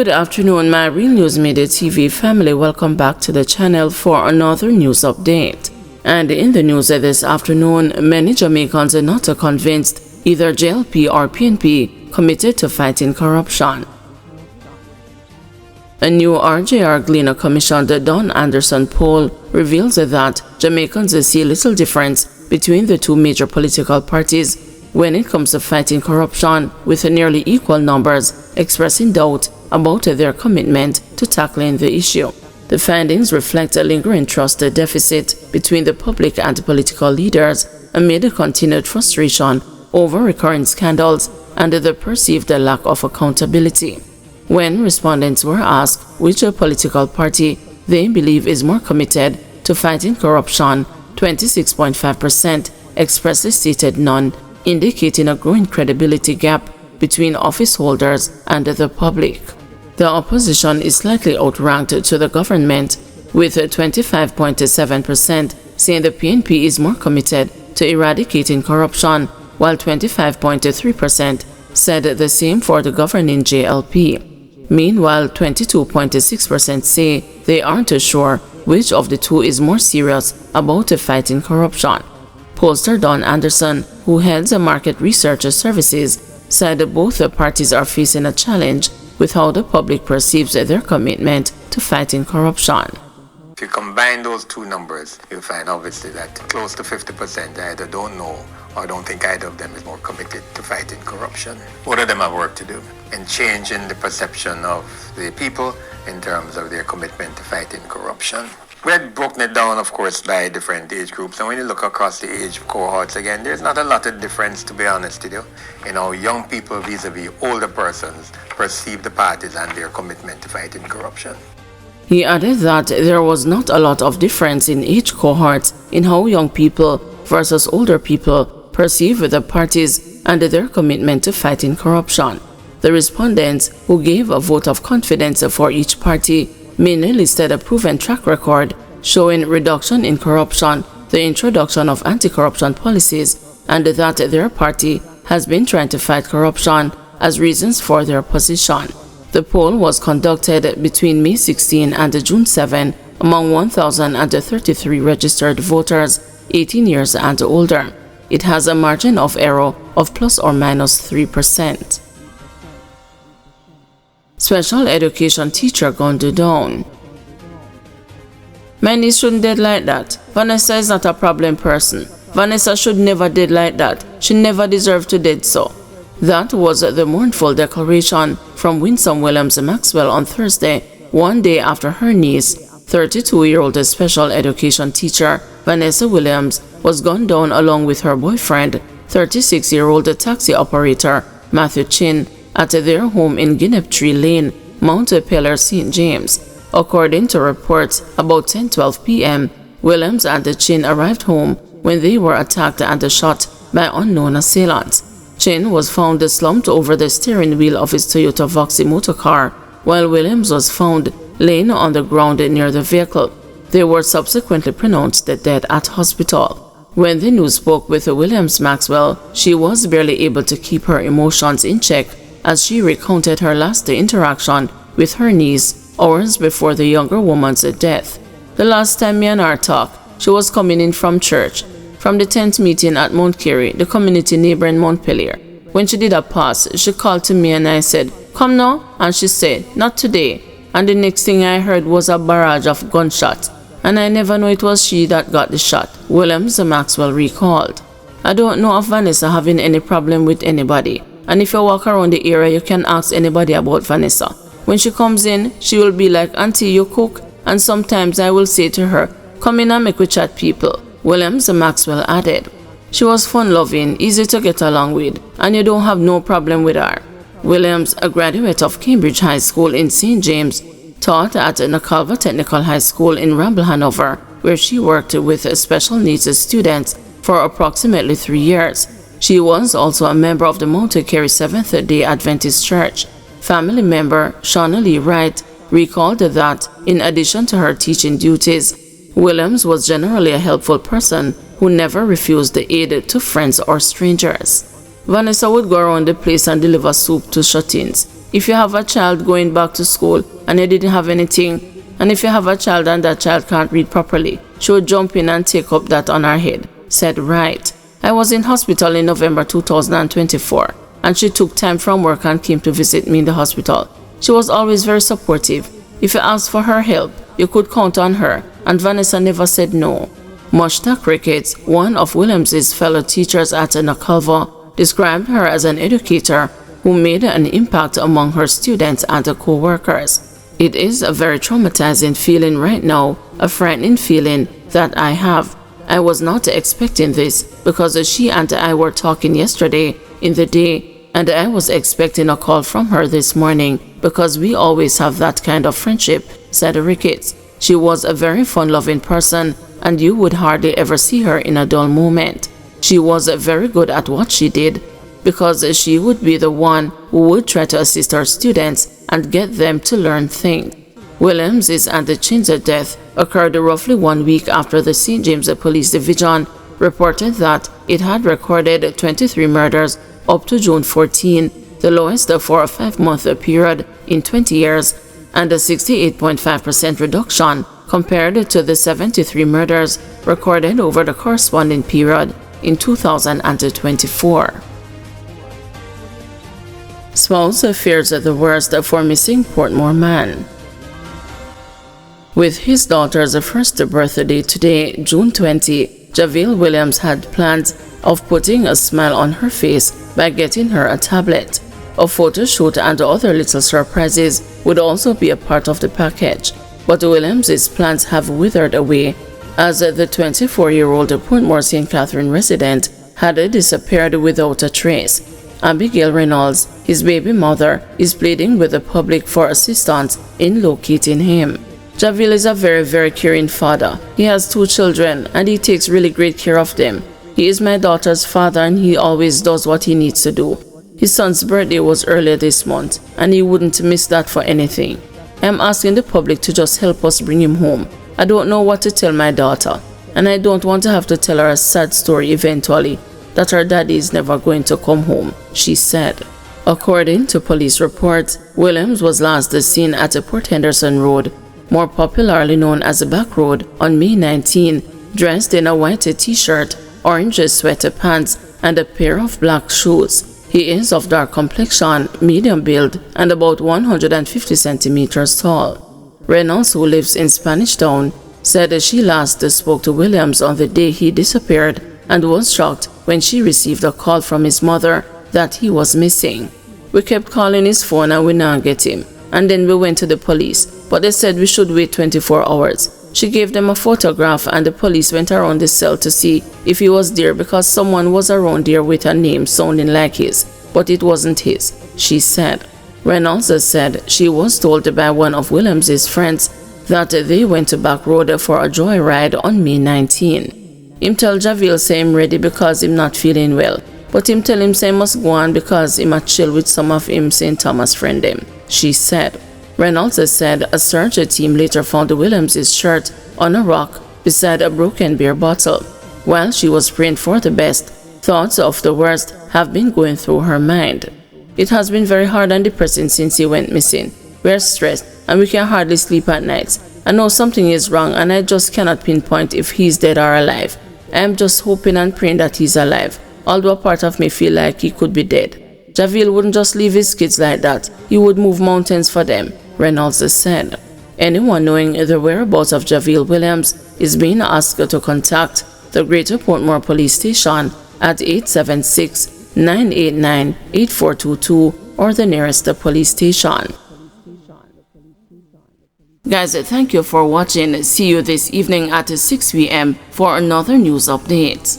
Good afternoon, my Real News Midday TV family. Welcome back to the channel for another news update. And in the news this afternoon, many Jamaicans are not convinced either JLP or PNP committed to fighting corruption. A new RJR Gleaner commissioned Don Anderson poll reveals that Jamaicans see little difference between the two major political parties when it comes to fighting corruption, with nearly equal numbers expressing doubt about their commitment to tackling the issue. The findings reflect a lingering trust deficit between the public and political leaders amid continued frustration over recurring scandals and the perceived lack of accountability. When respondents were asked which political party they believe is more committed to fighting corruption, 26.5% expressly stated none, indicating a growing credibility gap between office holders and the public. The opposition is slightly outranked to the government, with 25.7% saying the PNP is more committed to eradicating corruption, while 25.3% said the same for the governing JLP. Meanwhile, 22.6% say they aren't sure which of the two is more serious about fighting corruption. Pollster Don Anderson, who heads Market Research Services, said both parties are facing a challenge with how the public perceives their commitment to fighting corruption. If you combine those two numbers, you'll find obviously that close to 50% either don't know or don't think either of them is more committed to fighting corruption. Both of them have work to do in changing the perception of the people in terms of their commitment to fighting corruption. We had broken it down, of course, by different age groups. And when you look across the age cohorts, again, there's not a lot of difference, to be honest with you. You know, young people vis-a-vis older persons perceive the parties and their commitment to fighting corruption. He added that there was not a lot of difference in age cohorts in how young people versus older people perceive the parties and their commitment to fighting corruption. The respondents, who gave a vote of confidence for each party, mainly listed a proven track record showing reduction in corruption, the introduction of anti-corruption policies, and that their party has been trying to fight corruption as reasons for their position. The poll was conducted between May 16 and June 7 among 1,033 registered voters 18 years and older. It has a margin of error of plus or minus 3%. Special education teacher gunned down. My niece shouldn't dead like that. Vanessa is not a problem person. Vanessa should never dead like that. She never deserved to dead so. That was the mournful declaration from Winsome Williams Maxwell on Thursday, one day after her niece, 32-year-old special education teacher Vanessa Williams, was gunned down along with her boyfriend, 36-year-old taxi operator Matthew Chin, at their home in Guineptree Lane, Mount Peller, St. James. According to reports, about 10:12 p.m., Williams and Chin arrived home when they were attacked and shot by unknown assailants. Chin was found slumped over the steering wheel of his Toyota Voxy motor car, while Williams was found laying on the ground near the vehicle. They were subsequently pronounced dead at hospital. When the news spoke with Williams Maxwell, she was barely able to keep her emotions in check as she recounted her last interaction with her niece hours before the younger woman's death. The last time me and her talked, she was coming in from church, from the tent meeting at Mount Carey, the community neighbor in Montpelier. When she did a pass, she called to me and I said, "Come now?" And she said, "Not today." And the next thing I heard was a barrage of gunshots, and I never knew it was she that got the shot, Williams Maxwell recalled. I don't know of Vanessa having any problem with anybody. And if you walk around the area, you can ask anybody about Vanessa. When she comes in, she will be like, "Auntie, you cook?" And sometimes I will say to her, "Come in and make we chat people," Williams Maxwell added. She was fun-loving, easy to get along with, and you don't have no problem with her. Williams, a graduate of Cambridge High School in St. James, taught at Nakalva Technical High School in Ramble, Hanover, where she worked with special needs students for approximately 3 years. She was also a member of the Mount Carey Seventh-day Adventist Church. Family member Shauna Lee Wright recalled that, in addition to her teaching duties, Williams was generally a helpful person who never refused the aid to friends or strangers. Vanessa would go around the place and deliver soup to shut-ins. If you have a child going back to school and you didn't have anything, and if you have a child and that child can't read properly, she would jump in and take up that on her head, said Wright. I was in hospital in November 2024, and she took time from work and came to visit me in the hospital. She was always very supportive. If you asked for her help, you could count on her, and Vanessa never said no. Mushta Crickets, one of Williams's fellow teachers at Nakalva, described her as an educator who made an impact among her students and co-workers. It is a very traumatizing feeling right now, a frightening feeling that I have. I was not expecting this because she and I were talking yesterday in the day, and I was expecting a call from her this morning because we always have that kind of friendship, said Ricketts. She was a very fun-loving person, and you would hardly ever see her in a dull moment. She was very good at what she did because she would be the one who would try to assist her students and get them to learn things. Williams's and the Chinza death occurred roughly 1 week after the St. James Police Division reported that it had recorded 23 murders up to June 14, the lowest for a 5-month period in 20 years, and a 68.5% reduction compared to the 73 murders recorded over the corresponding period in 2024. Spouse fears the worst for missing Portmore man. With his daughter's first birthday today, June 20, Javill Williams had plans of putting a smile on her face by getting her a tablet. A photo shoot and other little surprises would also be a part of the package, but Williams's plans have withered away as the 24-year-old Portmore St. Catherine resident had disappeared without a trace. Abigail Reynolds, his baby mother, is pleading with the public for assistance in locating him. Javill is a very caring father. He has 2 children and he takes really great care of them. He is my daughter's father and he always does what he needs to do. His son's birthday was earlier this month and he wouldn't miss that for anything. I am asking the public to just help us bring him home. I don't know what to tell my daughter, and I don't want to have to tell her a sad story eventually, that her daddy is never going to come home, she said. According to police reports, Williams was last seen at Port Henderson Road, more popularly known as the Back Road, on May 19, dressed in a white t-shirt, orange sweatpants, and a pair of black shoes. He is of dark complexion, medium build, and about 150 centimeters tall. Reynolds, who lives in Spanish Town, said she last spoke to Williams on the day he disappeared and was shocked when she received a call from his mother that he was missing. We kept calling his phone and we didn't get him, and then we went to the police, but they said we should wait 24 hours. She gave them a photograph and the police went around the cell to see if he was there because someone was around there with a name sounding like his, but it wasn't his, she said. Reynolds said she was told by one of Williams's friends that they went to Back Road for a joyride on May 19. Him tell Javill say him ready because him not feeling well, but him tell him say he must go on because him a chill with some of him St. Thomas friend them, she said. Reynolds said a search team later found Williams's shirt on a rock beside a broken beer bottle. While she was praying for the best, thoughts of the worst have been going through her mind. It has been very hard and depressing since he went missing. We are stressed and we can hardly sleep at nights. I know something is wrong and I just cannot pinpoint if he's dead or alive. I am just hoping and praying that he's alive, although a part of me feel like he could be dead. Javill wouldn't just leave his kids like that. He would move mountains for them, Reynolds said. Anyone knowing the whereabouts of Javill Williams is being asked to contact the Greater Portmore Police Station at 876-989-8422 or the nearest police station. Guys, thank you for watching. See you this evening at 6 p.m. for another news update.